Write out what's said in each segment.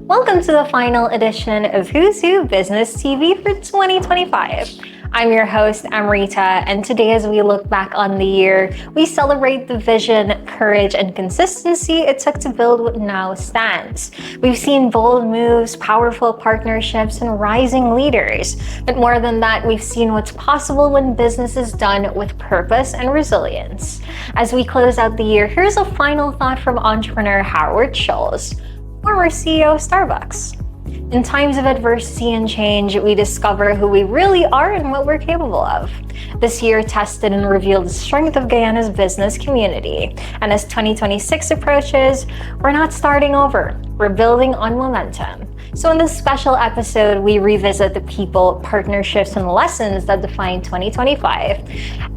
Welcome to the final edition of Who's Who Business TV for 2025. I'm your host, Martina, and today as we look back on the year, we celebrate the vision, courage, and consistency it took to build what now stands. We've seen bold moves, powerful partnerships, and rising leaders. But more than that, we've seen what's possible when business is done with purpose and resilience. As we close out the year, here's a final thought from entrepreneur Howard Schultz, former CEO of Starbucks. In times of adversity and change, we discover who we really are and what we're capable of. This year tested and revealed the strength of Guyana's business community. And as 2026 approaches, we're not starting over. We're building on momentum. So in this special episode, we revisit the people, partnerships, and lessons that define 2025,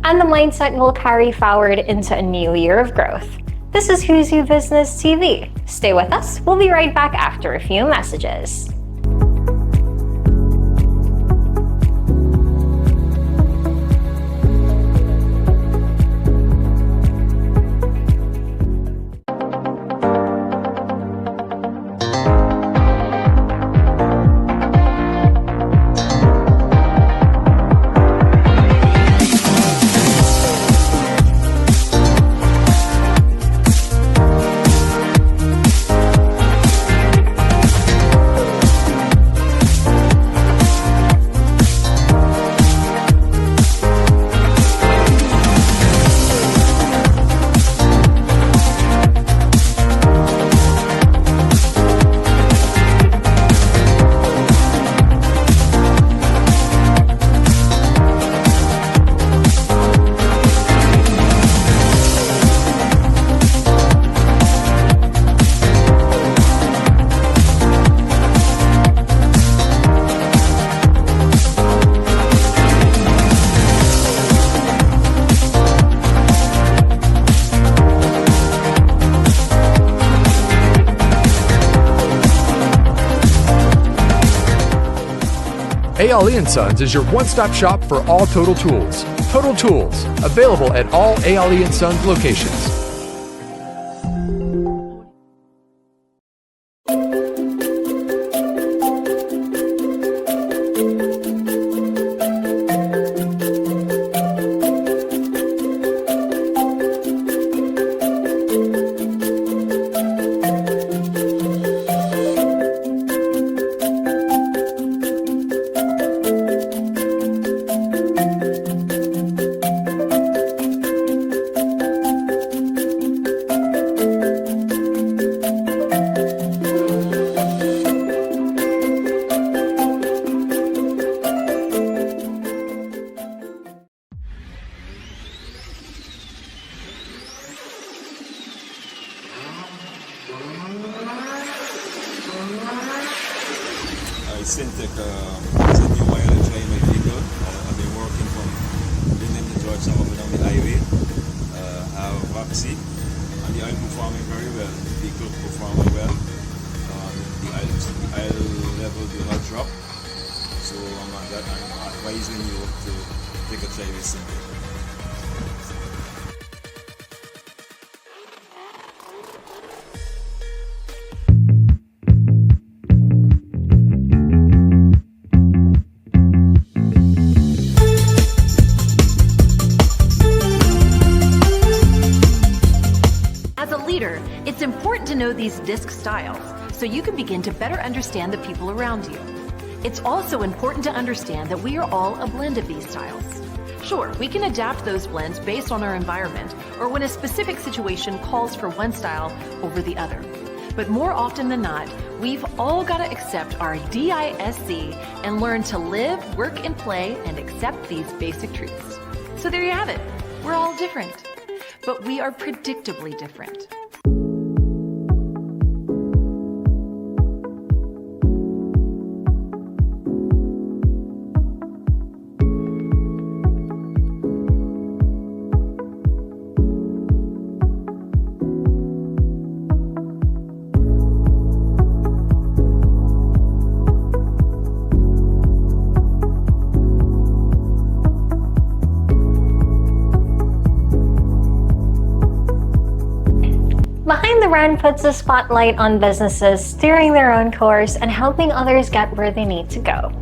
and the mindset we'll carry forward into a new year of growth. This is Who's Who Business TV. Stay with us. We'll be right back after a few messages. Anjealla & Sons is your one-stop shop for all Total Tools. Total Tools, available at all Anjealla & Sons locations. Syntec is a new mileage line my vehicle. I've been working from Linden to Georgetown up and down the highway. Have Roxy, and the oil performing very well. The vehicle performing well. The oil level do not drop. So I'm advising you to take a try with Syntec. It's important to know these disc styles so you can begin to better understand the people around you. It's also important to understand that we are all a blend of these styles. Sure, we can adapt those blends based on our environment or when a specific situation calls for one style over the other. But more often than not, we've all got to accept our DISC and learn to live, work, and play and accept these basic truths. So there you have it. We're all different, but we are predictably different. brand puts a spotlight on businesses steering their own course and helping others get where they need to go.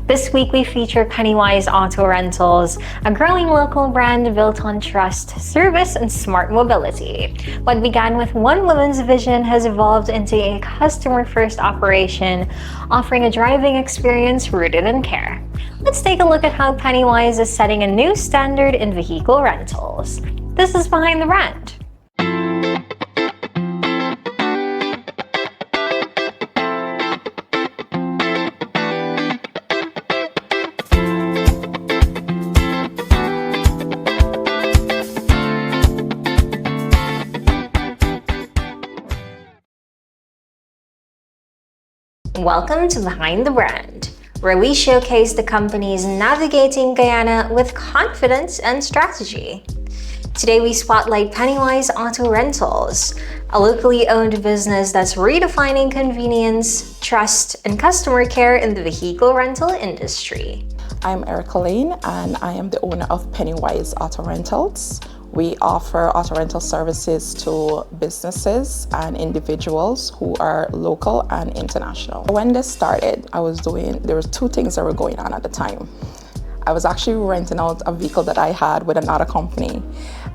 This week we feature Pennywise Auto Rentals, a growing local brand built on trust, service, and smart mobility. What began with one woman's vision has evolved into a customer-first operation, offering a driving experience rooted in care. Let's take a look at how Pennywise is setting a new standard in vehicle rentals. This is Behind the Brand. Welcome to Behind the Brand, where we showcase the companies navigating Guyana with confidence and strategy. Today we spotlight Pennywise Auto Rentals, a locally owned business that's redefining convenience, trust, and customer care in the vehicle rental industry. I'm Erica Lane, and I am the owner of Pennywise Auto Rentals. We offer auto rental services to businesses and individuals who are local and international. When this started, there were two things that were going on at the time. I was actually renting out a vehicle that I had with another company,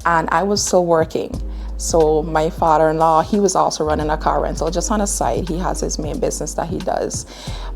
and I was still working. So my father-in-law, he was also running a car rental just on the side. He has his main business that he does.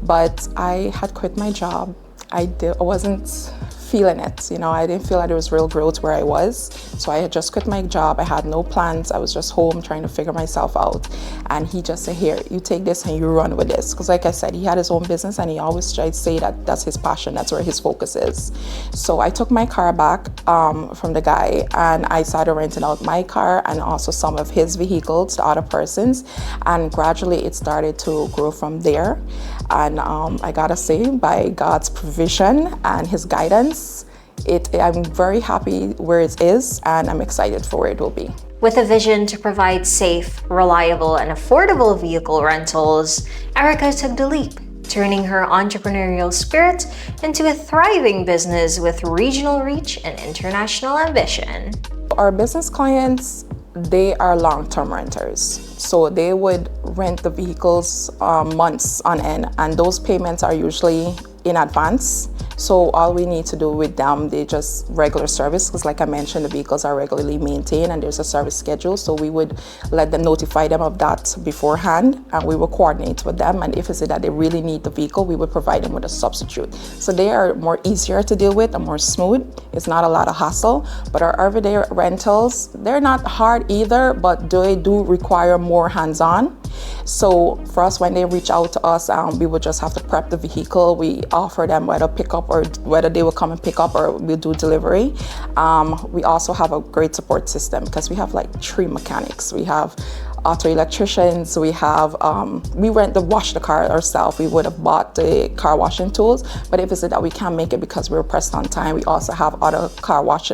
But I had quit my job. I wasn't feeling it, I didn't feel like there was real growth where I was. So I had just quit my job. I had no plans. I was just home trying to figure myself out. And he just said, here, you take this and you run with this. Because like I said, he had his own business and he always tried to say that that's his passion. That's where his focus is. So I took my car back from the guy and I started renting out my car and also some of his vehicles to other persons. And gradually it started to grow from there. And I gotta say, by God's provision and his guidance, I'm very happy where it is, and I'm excited for where it will be. With a vision to provide safe, reliable, and affordable vehicle rentals, Erica took the leap, turning her entrepreneurial spirit into a thriving business with regional reach and international ambition. Our business clients, they are long-term renters. So they would rent the vehicles months on end, and those payments are usually in advance. So all we need to do with them, they just regular service, because like I mentioned, the vehicles are regularly maintained and there's a service schedule. So we would let them notify them of that beforehand, and we will coordinate with them. And if it's that they really need the vehicle, we would provide them with a substitute. So they are more easier to deal with and more smooth. It's not a lot of hassle. But our everyday rentals, they're not hard either, but they do require more hands-on. So for us, when they reach out to us, we would just have to prep the vehicle. We offer them whether pick up or whether they will come and pick up or we'll do delivery. We also have a great support system because we have like 3 mechanics. We have auto electricians, we rent wash the car ourselves. We would have bought the car washing tools, but if it's that we can't make it because we're pressed on time, we also have other car wash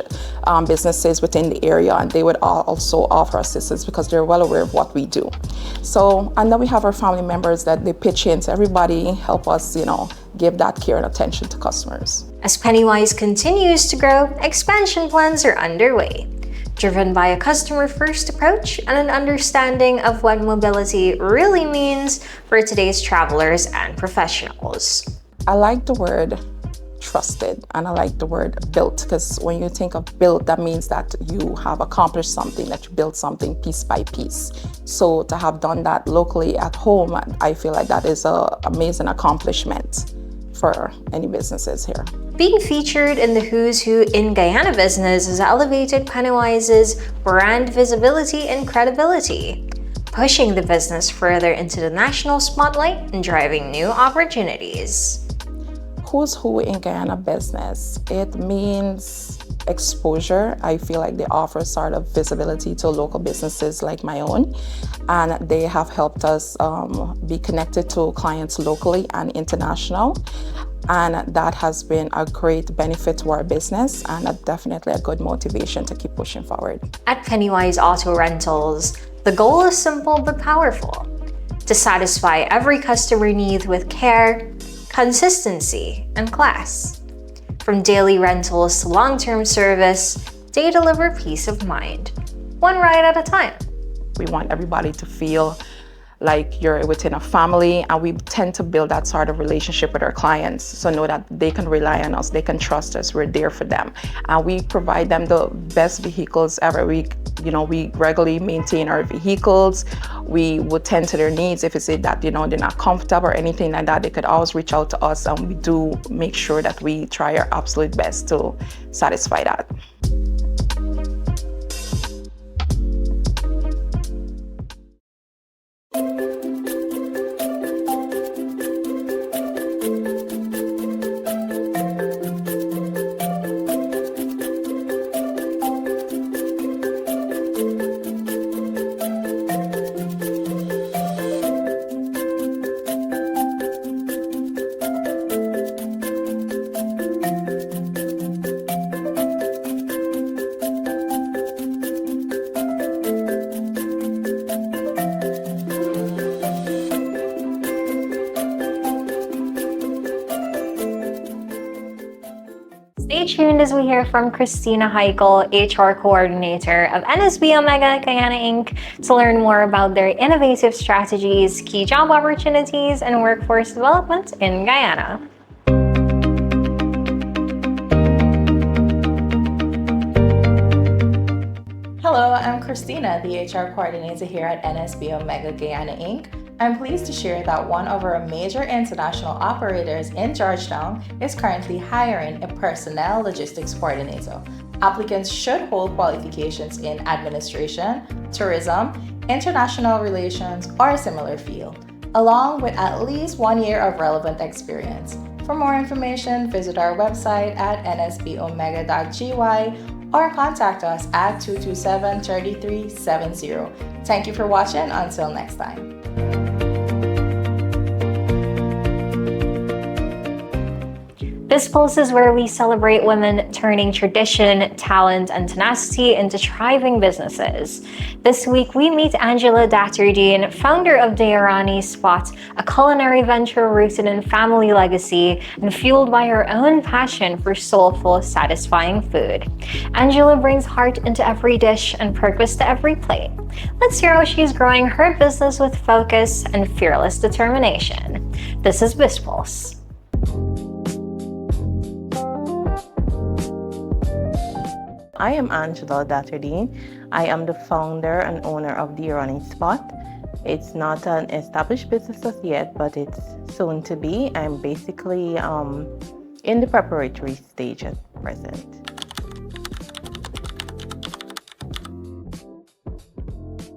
businesses within the area, and they would also offer assistance because they're well aware of what we do. So, and then we have our family members that they pitch in, so everybody help us, give that care and attention to customers. As Pennywise continues to grow, expansion plans are underway, driven by a customer-first approach and an understanding of what mobility really means for today's travelers and professionals. I like the word trusted and I like the word built, because when you think of built, that means that you have accomplished something, that you built something piece by piece. So to have done that locally at home, I feel like that is an amazing accomplishment for any businesses here. Being featured in the Who's Who in Guyana Business has elevated Pennywise's brand visibility and credibility, pushing the business further into the national spotlight and driving new opportunities. Who's Who in Guyana Business? It means exposure. I feel like they offer sort of visibility to local businesses like my own, and they have helped us be connected to clients locally and international. And that has been a great benefit to our business and definitely a good motivation to keep pushing forward. At Pennywise Auto Rentals, the goal is simple but powerful: to satisfy every customer need with care, consistency, and class. From daily rentals to long-term service, they deliver peace of mind, one ride at a time. We want everybody to feel like you're within a family, and we tend to build that sort of relationship with our clients. So know that they can rely on us, they can trust us, we're there for them. And we provide them the best vehicles ever. We regularly maintain our vehicles. We would tend to their needs. If it's that, they're not comfortable or anything like that, they could always reach out to us, and we do make sure that we try our absolute best to satisfy that. Stay tuned as we hear from Christina Heichel, HR Coordinator of NSBOmega Guyana Inc., to learn more about their innovative strategies, key job opportunities, and workforce development in Guyana. Hello, I'm Christina, the HR Coordinator here at NSBOmega Guyana Inc. I'm pleased to share that one of our major international operators in Georgetown is currently hiring a personnel logistics coordinator. Applicants should hold qualifications in administration, tourism, international relations, or a similar field, along with at least 1 year of relevant experience. For more information, visit our website at nsbomega.gy or contact us at 227-3370. Thank you for watching. Until next time. BizzPulse is where we celebrate women turning tradition, talent, and tenacity into thriving businesses. This week, we meet Anjealla Datterdeen, founder of Deorani Spot, a culinary venture rooted in family legacy and fueled by her own passion for soulful, satisfying food. Anjealla brings heart into every dish and purpose to every plate. Let's hear how she's growing her business with focus and fearless determination. This is BizzPulse. I am Anjealla Datterdeen. I am the founder and owner of Deorani Spot. It's not an established business as yet, but it's soon to be. I'm basically in the preparatory stage at present.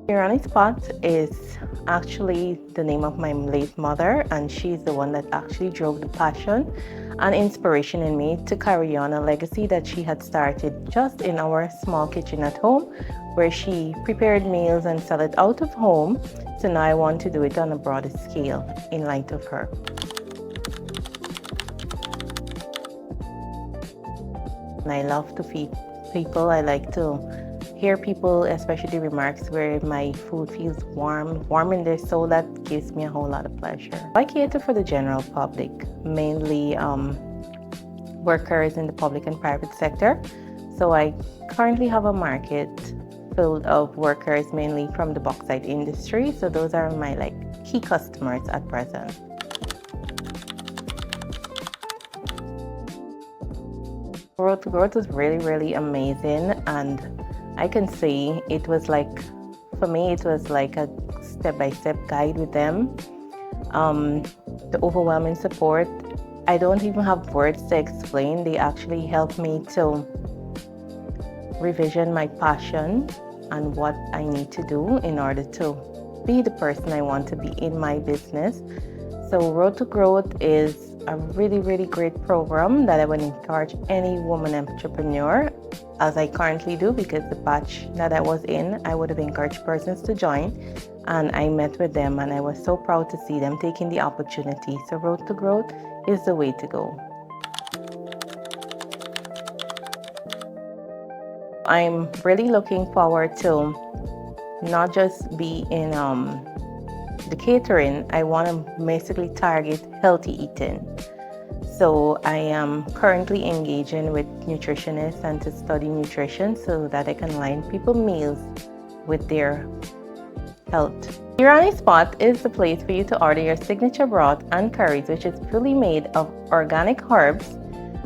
Deorani Spot is actually the name of my late mother, and she's the one that actually drove the passion and inspiration in me to carry on a legacy that she had started just in our small kitchen at home, where she prepared meals and sell it out of home. So now I want to do it on a broader scale in light of her. And I love to feed people. I like to hear people, especially remarks where my food feels warm in their soul. That gives me a whole lot of pleasure. I cater for the general public, mainly workers in the public and private sector. So I currently have a market filled of workers mainly from the bauxite industry. So those are my key customers at present. Growth was really amazing, and I can say it was for me, it was like a step-by-step guide with them. The overwhelming support, I don't even have words to explain. They actually helped me to revision my passion and what I need to do in order to be the person I want to be in my business. So Road to Growth is a really great program that I would encourage any woman entrepreneur, as I currently do, because the batch that I was in, I would have encouraged persons to join, and I met with them and I was so proud to see them taking the opportunity. So Road to Growth is the way to go. I'm really looking forward to not just be in the catering. I want to basically target healthy eating. So I am currently engaging with nutritionists and to study nutrition so that I can line people's meals with their health. Deorani Spot is the place for you to order your signature broth and curries, which is fully made of organic herbs.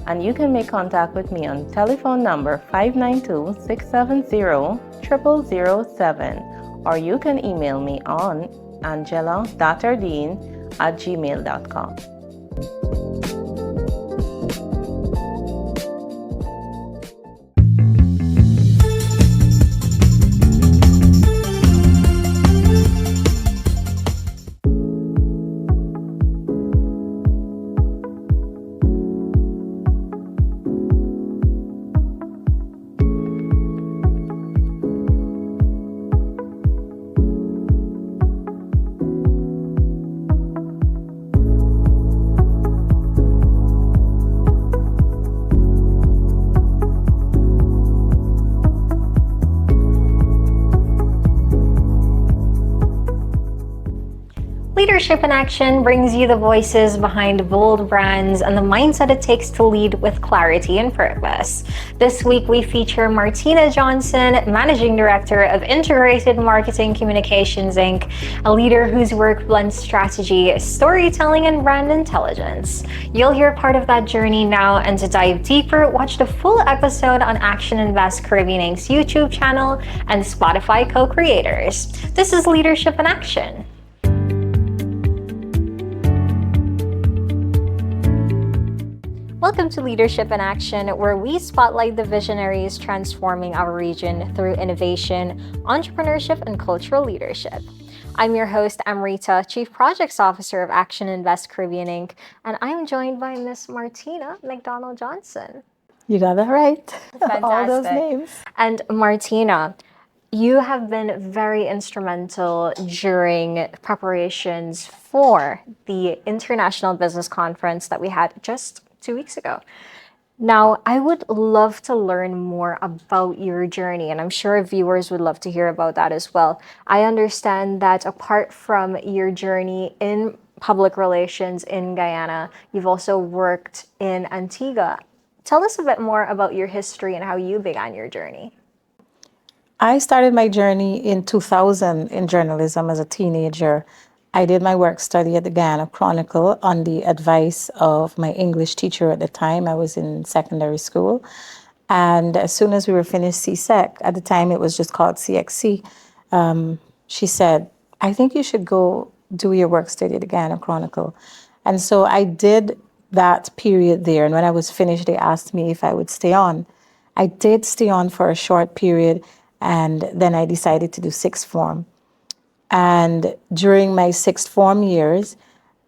And you can make contact with me on telephone number 592-670-0007, or you can email me on Anjealla.Datterdeen@gmail.com. Leadership in Action brings you the voices behind bold brands and the mindset it takes to lead with clarity and purpose. This week we feature Martina Johnson, Managing Director of Integrated Marketing Communications Inc., a leader whose work blends strategy, storytelling, and brand intelligence. You'll hear part of that journey now, and to dive deeper, watch the full episode on Action Invest Caribbean Inc.'s YouTube channel and Spotify co-creators. This is Leadership in Action. Welcome to Leadership in Action, where we spotlight the visionaries transforming our region through innovation, entrepreneurship, and cultural leadership. I'm your host, Amrita, Chief Projects Officer of Action Invest Caribbean Inc., and I'm joined by Miss Martina McDonald-Johnson. You got that right. Fantastic. All those names. And Martina, you have been very instrumental during preparations for the International Business Conference that we had just 2 weeks ago. Now, I would love to learn more about your journey, and I'm sure viewers would love to hear about that as well. I understand that apart from your journey in public relations in Guyana, you've also worked in Antigua. Tell us a bit more about your history and how you began your journey. I started my journey in 2000 in journalism as a teenager. I did my work study at the Guyana Chronicle on the advice of my English teacher at the time. I was in secondary school. And as soon as we were finished CSEC, at the time it was just called CXC, she said, I think you should go do your work study at the Guyana Chronicle. And so I did that period there. And when I was finished, they asked me if I would stay on. I did stay on for a short period, and then I decided to do sixth form. And during my sixth form years,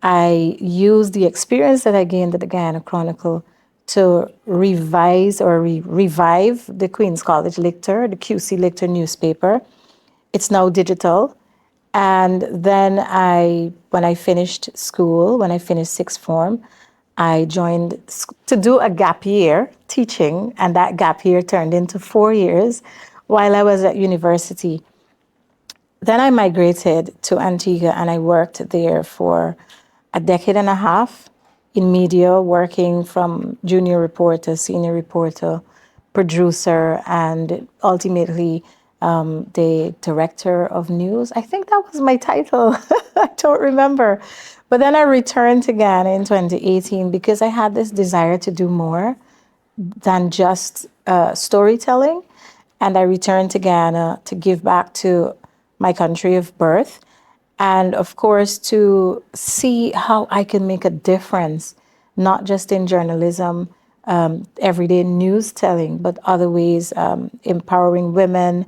I used the experience that I gained at the Guyana Chronicle to revise or revive the Queen's College Lictor, the QC Lictor newspaper. It's now digital. And then when I finished school, when I finished sixth form, I joined to do a gap year teaching, and that gap year turned into 4 years while I was at university. Then I migrated to Antigua, and I worked there for a decade and a half in media, working from junior reporter, senior reporter, producer, and ultimately the director of news. I think that was my title. I don't remember. But then I returned to Ghana in 2018 because I had this desire to do more than just storytelling. And I returned to Ghana to give back to my country of birth, and of course to see how I can make a difference, not just in journalism, everyday news telling, but other ways, empowering women,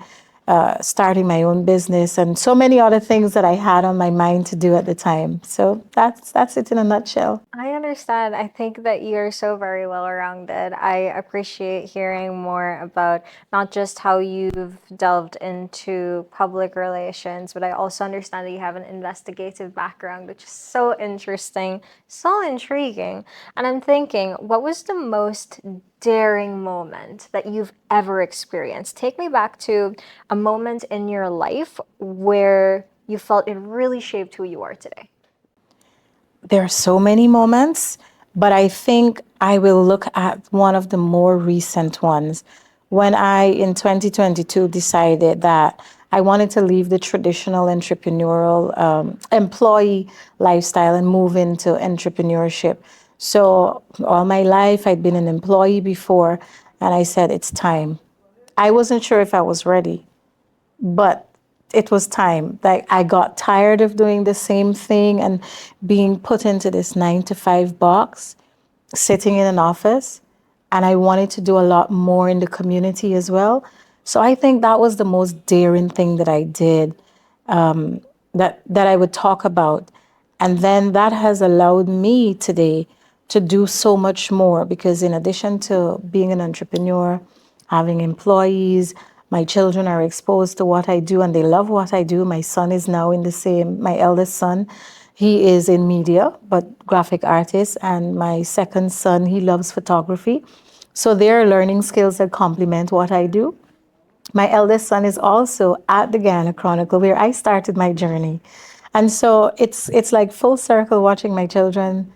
starting my own business, and so many other things that I had on my mind to do at the time. So that's it in a nutshell. I understand. I think that you're so very well-rounded. I appreciate hearing more about not just how you've delved into public relations, but I also understand that you have an investigative background, which is so interesting, so intriguing. And I'm thinking, what was the most daring moment that you've ever experienced? Take me back to a moment in your life where you felt it really shaped who you are today. There are so many moments, but I think I will look at one of the more recent ones. When I, in 2022, decided that I wanted to leave the traditional entrepreneurial employee lifestyle and move into entrepreneurship. So all my life, I'd been an employee before, and I said, it's time. I wasn't sure if I was ready, but it was time. Like, I got tired of doing the same thing and being put into this 9-to-5 box, sitting in an office, and I wanted to do a lot more in the community as well. So I think that was the most daring thing that I did, that I would talk about. And then that has allowed me today to do so much more, because in addition to being an entrepreneur, having employees, my children are exposed to what I do and they love what I do. My son is now in the same, my eldest son, he is in media, but graphic artist. And my second son, he loves photography. So there are learning skills that complement what I do. My eldest son is also at the Guyana Chronicle, where I started my journey. And so it's like full circle, watching my children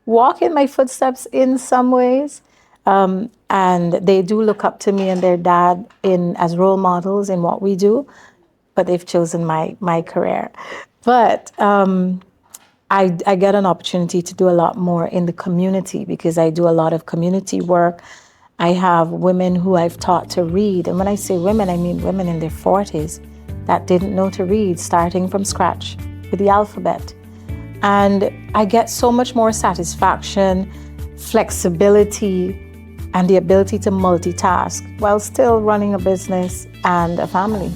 walk in my footsteps in some ways. And they do look up to me and their dad as role models in what we do, but they've chosen my career. But I get an opportunity to do a lot more in the community, because I do a lot of community work. I have women who I've taught to read. And when I say women, I mean women in their 40s that didn't know to read, starting from scratch with the alphabet. And I get so much more satisfaction, flexibility, and the ability to multitask while still running a business and a family.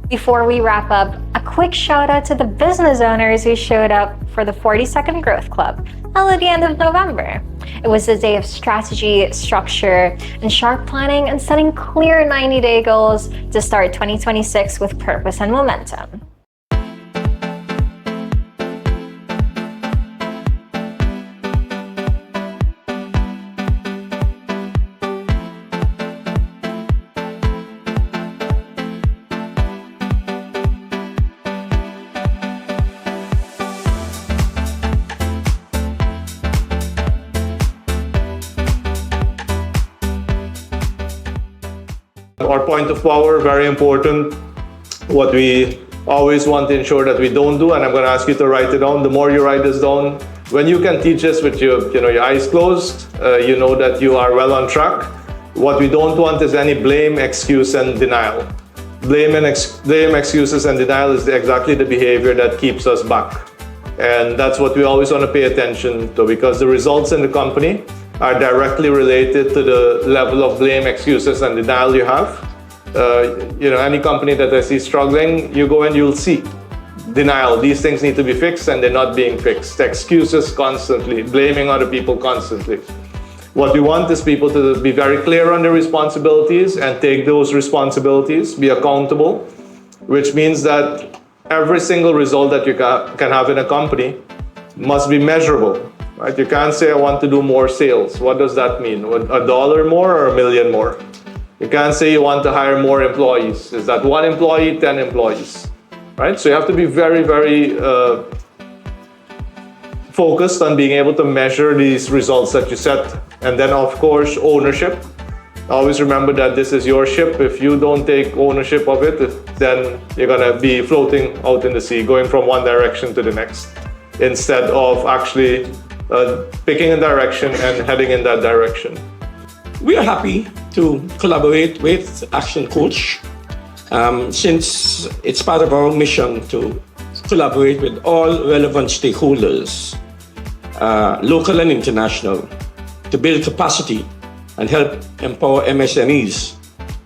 Before we wrap up, a quick shout out to the business owners who showed up for the 42nd Growth Club held at the end of November. It was a day of strategy, structure, and sharp planning, and setting clear 90-day goals to start 2026 with purpose and momentum. Our point of power, very important. What we always want to ensure that we don't do, and I'm going to ask you to write it down. The more you write this down, when you can teach this with your eyes closed, you know that you are well on track. What we don't want is any blame, excuse, and denial. Blame, excuses, and denial is exactly the behavior that keeps us back. And that's what we always want to pay attention to, because the results in the company are directly related to the level of blame, excuses, and denial you have. Any company that I see struggling, you go and you'll see denial. These things need to be fixed and they're not being fixed. Excuses constantly, blaming other people constantly. What we want is people to be very clear on their responsibilities and take those responsibilities, be accountable, which means that every single result that you can have in a company must be measurable. Right? You can't say, I want to do more sales. What does that mean? $1 more or $1 million more? You can't say you want to hire more employees. Is that 1 employee, 10 employees? Right? So you have to be very, very focused on being able to measure these results that you set. And then, of course, ownership. Always remember that this is your ship. If you don't take ownership of it, then you're going to be floating out in the sea, going from one direction to the next, instead of actually picking a direction and heading in that direction. We are happy to collaborate with Action Coach since it's part of our mission to collaborate with all relevant stakeholders, local and international, to build capacity and help empower MSMEs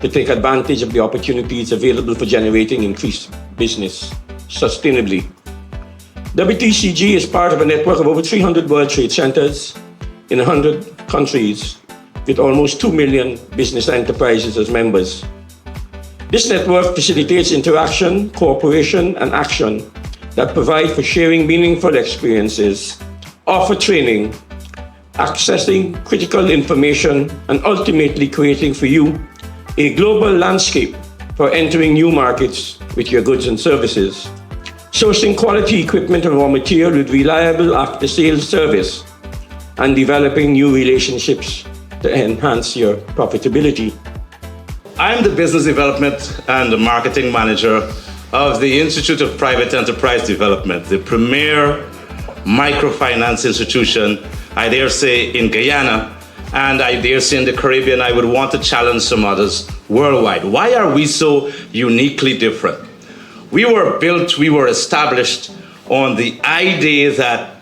to take advantage of the opportunities available for generating increased business sustainably. WTCG is part of a network of over 300 World Trade Centers in 100 countries with almost 2 million business enterprises as members. This network facilitates interaction, cooperation, and action that provide for sharing meaningful experiences, offer training, accessing critical information, and ultimately creating for you a global landscape for entering new markets with your goods and services. Sourcing quality equipment and raw material with reliable after-sales service, and developing new relationships to enhance your profitability. I'm the Business Development and the Marketing Manager of the Institute of Private Enterprise Development, the premier microfinance institution, I dare say, in Guyana, and I dare say in the Caribbean. I would want to challenge some others worldwide. Why are we so uniquely different? We were established on the idea that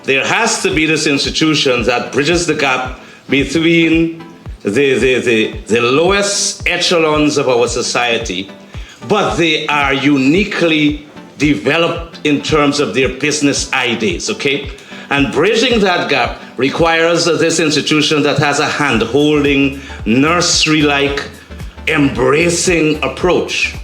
there has to be this institution that bridges the gap between the lowest echelons of our society, but they are uniquely developed in terms of their business ideas, okay? And bridging that gap requires this institution that has a hand-holding, nursery-like, embracing approach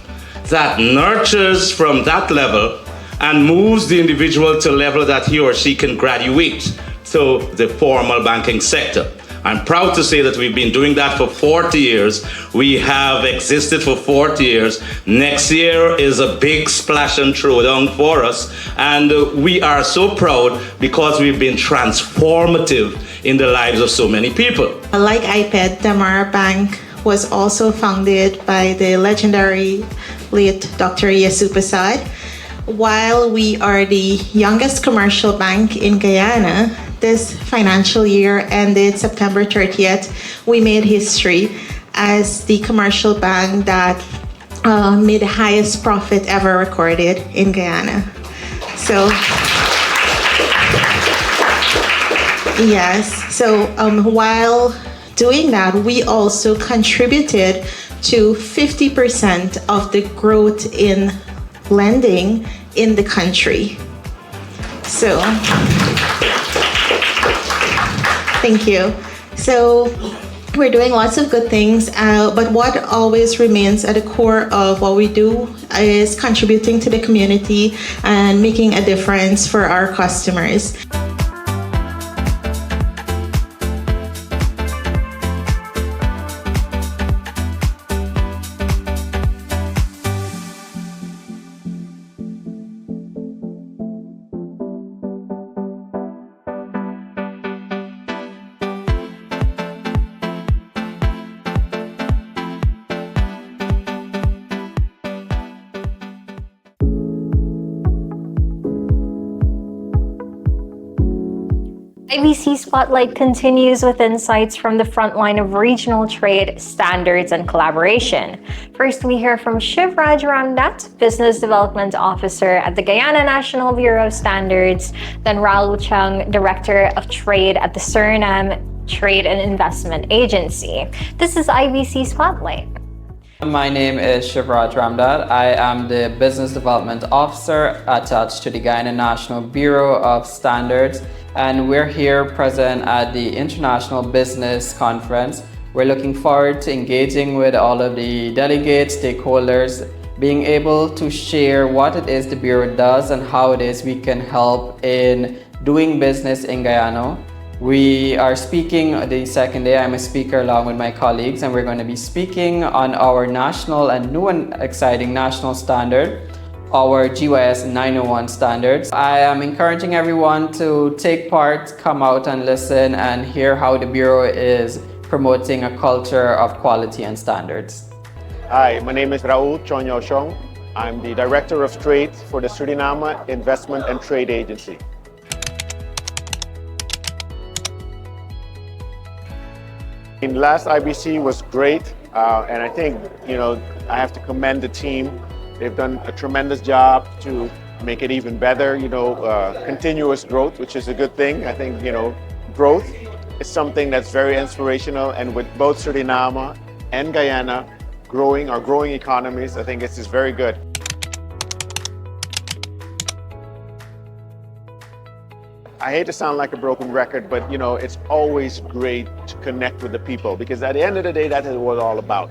that nurtures from that level and moves the individual to a level that he or she can graduate to the formal banking sector. I'm proud to say that we've been doing that for 40 years. We have existed for 40 years. Next year is a big splash and throwdown for us. And we are so proud because we've been transformative in the lives of so many people. Like iPad, Damara Bank was also founded by the legendary late Dr. Yesu Prasad. While we are the youngest commercial bank in Guyana, this financial year ended September 30th, we made history as the commercial bank that made the highest profit ever recorded in Guyana. So, yes, so while doing that, we also contributed to 50% of the growth in lending in the country. So, thank you. So we're doing lots of good things, but what always remains at the core of what we do is contributing to the community and making a difference for our customers. IBC Spotlight continues with insights from the front line of regional trade, standards, and collaboration. First, we hear from Shivraj Ramdat, Business Development Officer at the Guyana National Bureau of Standards, then Raoul Chong, Director of Trade at the Suriname Trade and Investment Agency. This is IBC Spotlight. My name is Shivraj Ramdat. I am the Business Development Officer attached to the Guyana National Bureau of Standards, and we're here present at the International Business Conference. We're looking forward to engaging with all of the delegates, stakeholders, being able to share what it is the Bureau does and how it is we can help in doing business in Guyana. We are speaking the second day. I'm a speaker along with my colleagues, and we're going to be speaking on our national and new and exciting national standard, our GYS 901 standards. I am encouraging everyone to take part, come out and listen and hear how the Bureau is promoting a culture of quality and standards. Hi, my name is Raoul Chong. I'm the Director of Trade for the Suriname Investment and Trade Agency. In last IBC was great, and I think, I have to commend the team. They've done a tremendous job to make it even better, continuous growth, which is a good thing. I think, growth is something that's very inspirational, and with both Suriname and Guyana growing economies, I think this is very good. I hate to sound like a broken record, but it's always great to connect with the people, because at the end of the day, that is what it's all about.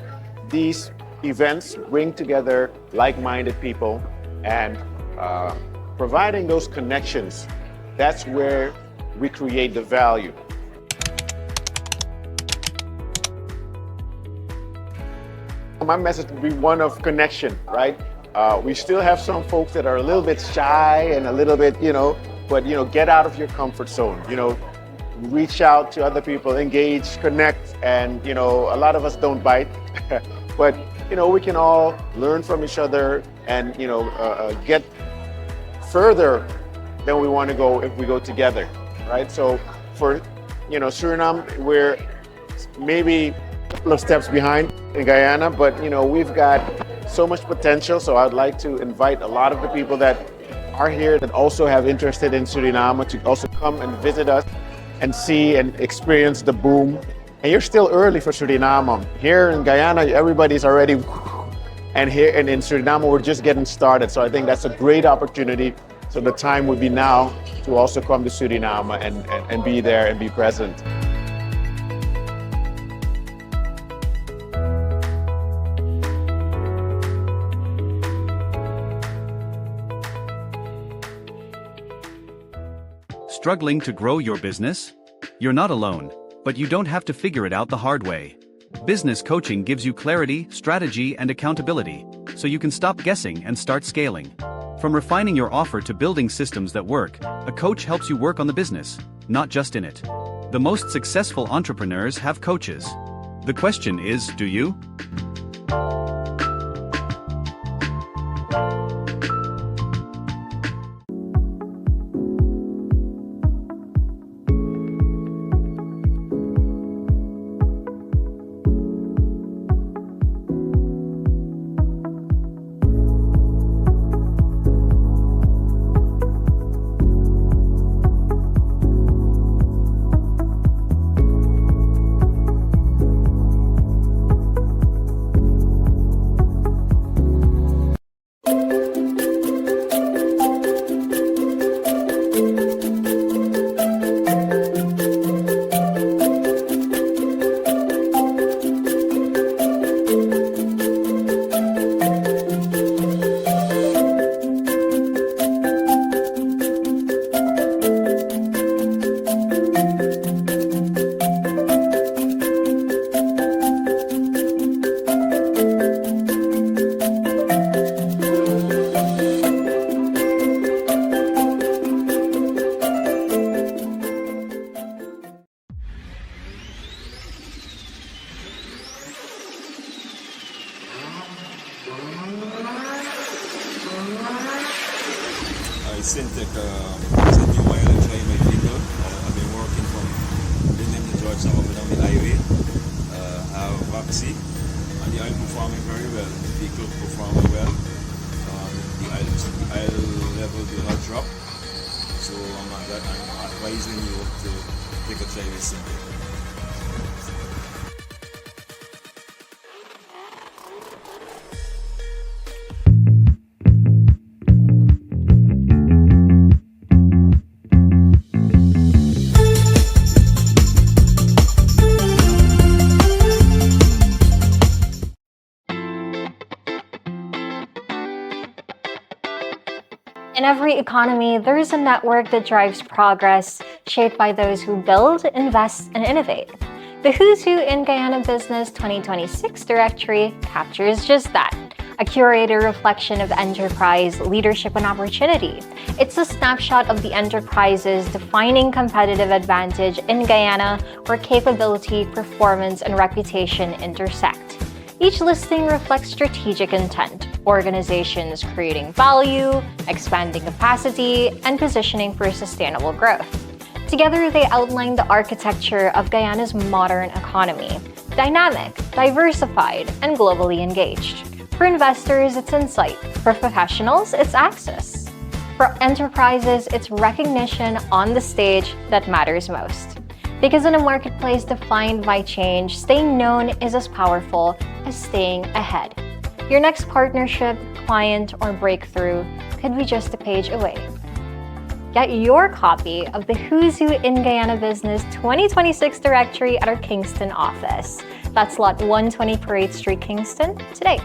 These events bring together like-minded people, and providing those connections, that's where we create the value. My message would be one of connection, right? We still have some folks that are a little bit shy and a little bit, but get out of your comfort zone. reach out to other people, engage, connect, and a lot of us don't bite, but we can all learn from each other and get further than we want to go if we go together, right? So for Suriname, we're maybe a couple of steps behind in Guyana, but we've got so much potential. So I'd like to invite a lot of the people that are here that also have interested in Suriname to also come and visit us and see and experience the boom. And you're still early for Suriname. Here in Guyana, everybody's already, and in Suriname, we're just getting started. So I think that's a great opportunity. So the time would be now to also come to Suriname and be there and be present. Struggling to grow your business? You're not alone, but you don't have to figure it out the hard way. Business coaching gives you clarity, strategy, and accountability, so you can stop guessing and start scaling. From refining your offer to building systems that work, a coach helps you work on the business, not just in it. The most successful entrepreneurs have coaches. The question is, do you? Syntec is a new oil and dry my people. I've been working from Georgia up and down the highway. Have vaccine and the oil performing very well. The vehicle performing well. The oil level do not drop. So I'm advising you to take a try with Syntec. In every economy, there is a network that drives progress, shaped by those who build, invest, and innovate. The Who's Who in Guyana Business 2026 directory captures just that, a curated reflection of enterprise, leadership, and opportunity. It's a snapshot of the enterprise's defining competitive advantage in Guyana, where capability, performance, and reputation intersect. Each listing reflects strategic intent, organizations creating value, expanding capacity, and positioning for sustainable growth. Together, they outline the architecture of Guyana's modern economy: dynamic, diversified, and globally engaged. For investors, it's insight. For professionals, it's access. For enterprises, it's recognition on the stage that matters most. Because in a marketplace defined by change, staying known is as powerful as staying ahead. Your next partnership, client, or breakthrough could be just a page away. Get your copy of the Who's Who in Guyana Business 2026 directory at our Kingston office. That's lot 120 Parade Street, Kingston, today.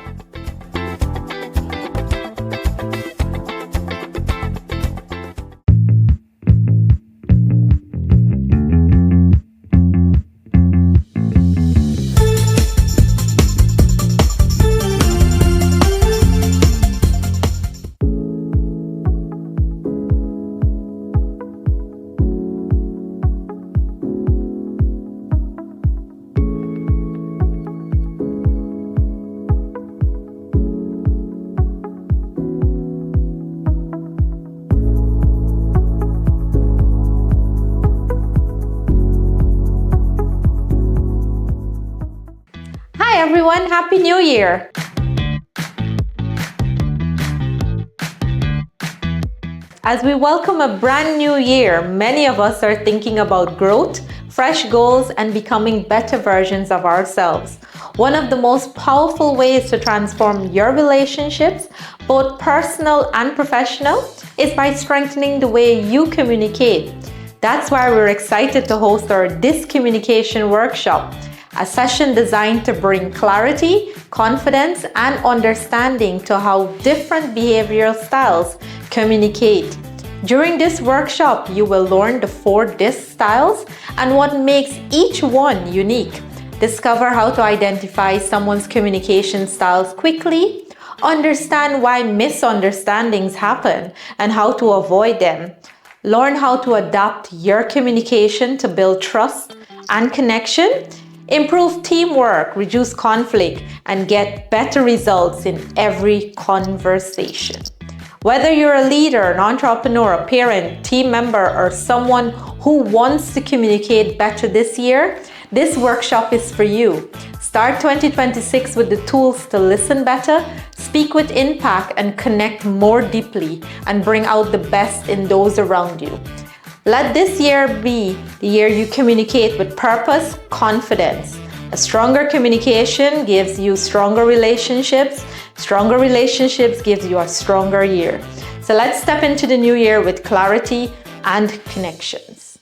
everyone. Happy New Year. As we welcome a brand new year, many of us are thinking about growth, fresh goals, and becoming better versions of ourselves. One of the most powerful ways to transform your relationships, both personal and professional, is by strengthening the way you communicate. That's why we're excited to host our This Communication Workshop, a session designed to bring clarity, confidence, and understanding to how different behavioral styles communicate. During this workshop, you will learn the 4 DISC styles and what makes each one unique. Discover how to identify someone's communication styles quickly, understand why misunderstandings happen and how to avoid them. Learn how to adapt your communication to build trust and connection, improve teamwork, reduce conflict, and get better results in every conversation. Whether you're a leader, an entrepreneur, a parent, team member, or someone who wants to communicate better this year, this workshop is for you. Start 2026 with the tools to listen better, speak with impact, and connect more deeply, and bring out the best in those around you. Let this year be the year you communicate with purpose, confidence. A stronger communication gives you stronger relationships. Stronger relationships gives you a stronger year. So let's step into the new year with clarity and connections.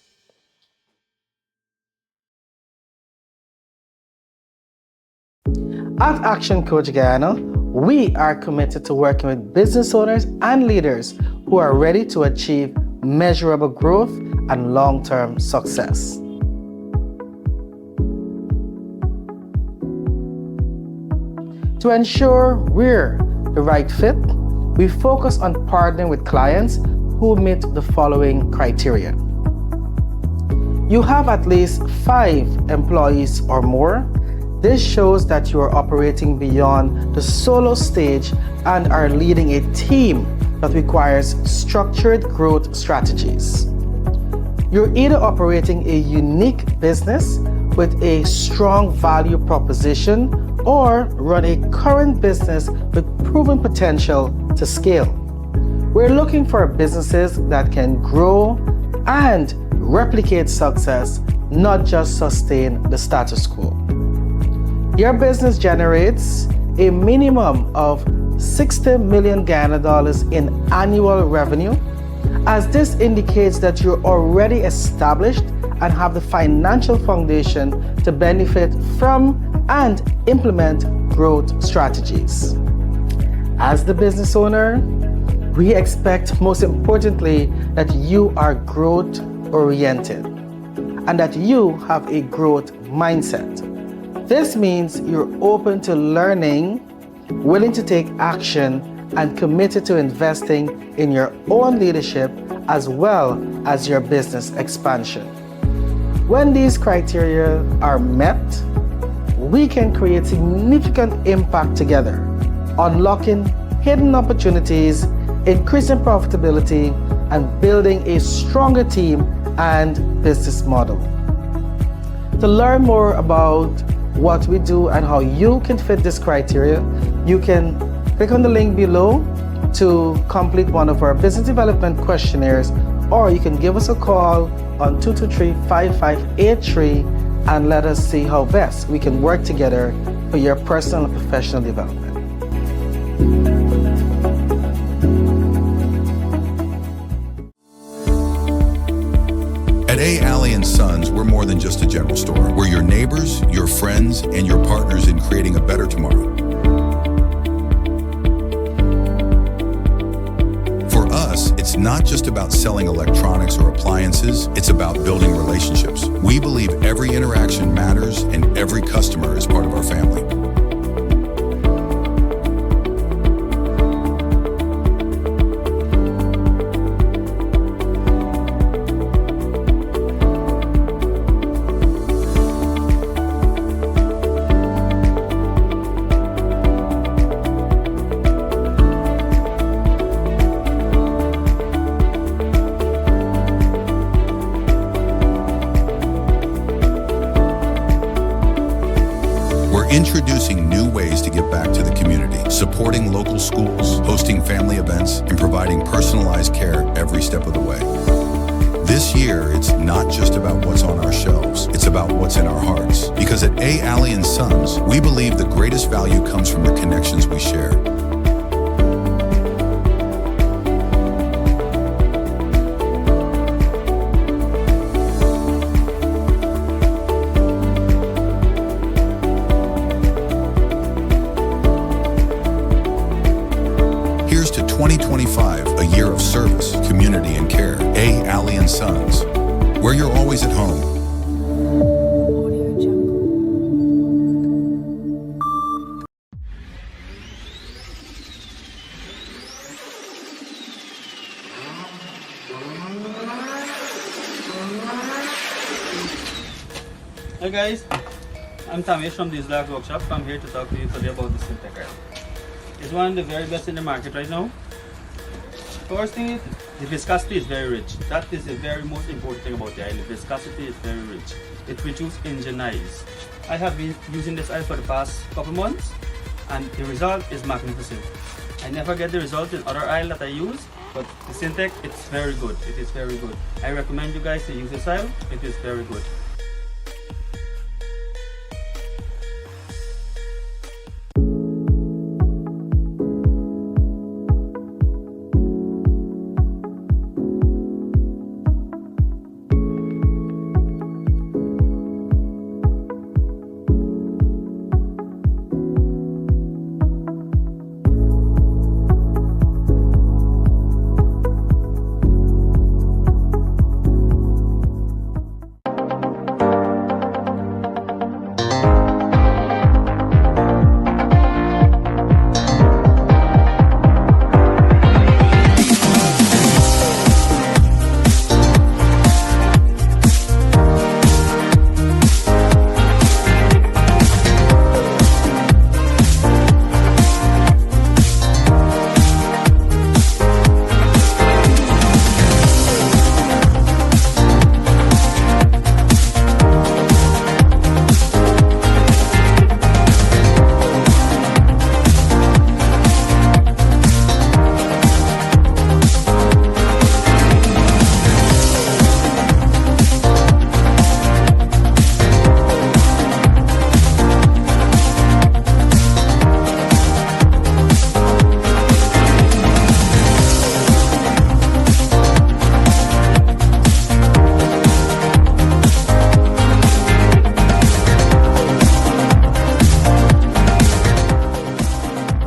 At Action Coach Guyana, we are committed to working with business owners and leaders who are ready to achieve measurable growth and long-term success. To ensure we're the right fit, we focus on partnering with clients who meet the following criteria. You have at least 5 employees or more. This shows that you are operating beyond the solo stage and are leading a team that requires structured growth strategies. You're either operating a unique business with a strong value proposition or run a current business with proven potential to scale. We're looking for businesses that can grow and replicate success, not just sustain the status quo. Your business generates a minimum of 60 million Guyana dollars in annual revenue, as this indicates that you're already established and have the financial foundation to benefit from and implement growth strategies. As the business owner, we expect, most importantly, that you are growth oriented and that you have a growth mindset. This means you're open to learning, willing to take action, and committed to investing in your own leadership as well as your business expansion. When these criteria are met, we can create significant impact together, unlocking hidden opportunities, increasing profitability, and building a stronger team and business model. To learn more about what we do and how you can fit this criteria, you can click on the link below to complete one of our business development questionnaires, or you can give us a call on 223-5583 and let us see how best we can work together for your personal and professional development. At Alley & Sons, we're more than just a general store. We're your neighbors, your friends, and your partners in creating a better tomorrow. For us, it's not just about selling electronics or appliances, it's about building relationships. We believe every interaction matters and every customer is part of our family. Introducing schools, hosting family events, and providing personalized care every step of the way. This year, it's not just about what's on our shelves, it's about what's in our hearts. Because at A. Alley & Sons, we believe the greatest value comes from the connections we share. Here's to 2025, a year of service, community, and care. A. Alley & Sons, where you're always at home. Hi guys, I'm Tamesh from this Black Workshop. I'm here to talk to you today about the SITA oil. It's one of the very best in the market right now. First thing is, the viscosity is very rich. That is the very most important thing about the oil. The viscosity is very rich. It reduces engine eyes. I have been using this oil for the past couple months and the result is magnificent. I never get the result in other oil that I use, but the Syntec, it's very good. It is very good. I recommend you guys to use this oil. It is very good.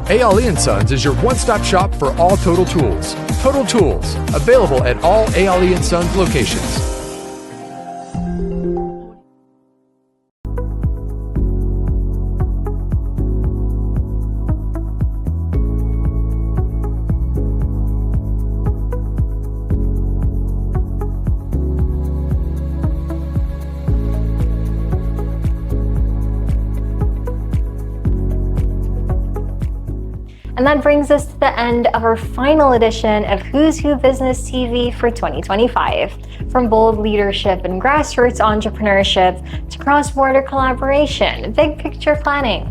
A. Sons is your one-stop shop for all Total Tools. Total Tools, available at all A. Sons locations. And that brings us to the end of our final edition of Who's Who Business TV for 2025. From bold leadership and grassroots entrepreneurship to cross-border collaboration, big picture planning.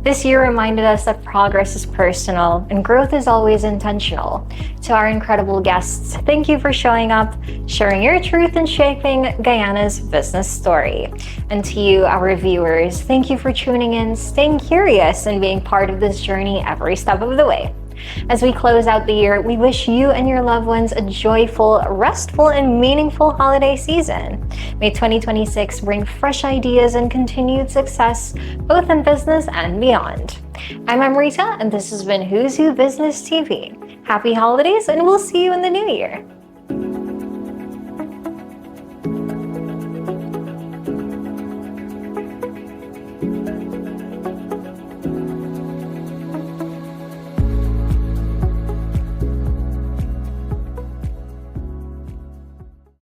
This year reminded us that progress is personal and growth is always intentional. To our incredible guests, thank you for showing up, sharing your truth and shaping Guyana's business story. And to you, our viewers, thank you for tuning in, staying curious, and being part of this journey every step of the way. As we close out the year, we wish you and your loved ones a joyful, restful, and meaningful holiday season. May 2026 bring fresh ideas and continued success, both in business and beyond. I'm Martina, and this has been Who's Who Business TV. Happy holidays, and we'll see you in the new year.